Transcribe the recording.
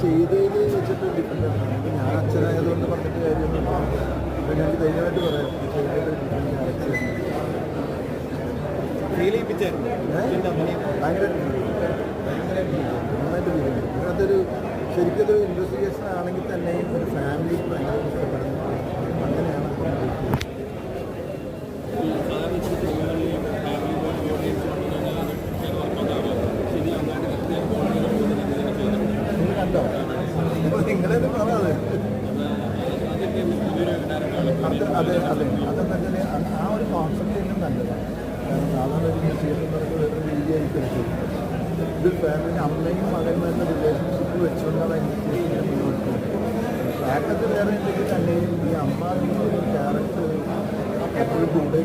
ചെയ്തതിൽ വെച്ചിട്ട് ഡിപ്പെൻഡ് ആണ്. ഇപ്പം ഞാൻ അച്ഛനായതുകൊണ്ട് പറഞ്ഞിട്ട് കാര്യമൊന്നുമില്ല. ഇപ്പം ഞങ്ങൾക്ക് ധൈര്യമായിട്ട് പറയാം ചെയ്തതിൽ ഡിപ്പെൻഡ് അച്ഛൻ ഫീൽ ചെയ്യിപ്പിച്ചായിരുന്നു ഭയങ്കര നന്നായിട്ട് ഫീൽ ചെയ്യും. ഇതിനകത്തൊരു ശരിക്കൊരു ഇൻവെസ്റ്റിഗേഷൻ ആണെങ്കിൽ തന്നെയും ഒരു ഫാമിലി ഭയങ്കര ഇഷ്ടപ്പെടുന്നു. അങ്ങനെയാണ് നിങ്ങൾ കണ്ടോ? ഇപ്പോൾ നിങ്ങളത് പറയാതെ അതെ അതെന്താ വെച്ചാൽ ആ ഒരു കോൺസെപ്റ്റ് തന്നെ നല്ലതാണ്. കാരണം സാധാരണ ഒരു മ്യൂസിയത്തിൽ നമുക്ക് വേറെ രീതിയായിരിക്കും ഇത് ഫാമിലി അമ്മയും മകനുമായിട്ടുള്ള റിലേഷൻഷിപ്പ് വെച്ചുകൊണ്ടാണ് ഇൻവെസ്റ്റിഗേഷൻ മുന്നോട്ട് പോകുന്നത്. ഫാക്ടത്ത് വേറെ ഉണ്ടെങ്കിൽ തന്നെയും ഈ അമ്മ എന്നൊരു ക്യാരക്ടർ എപ്പോഴും കൂടെ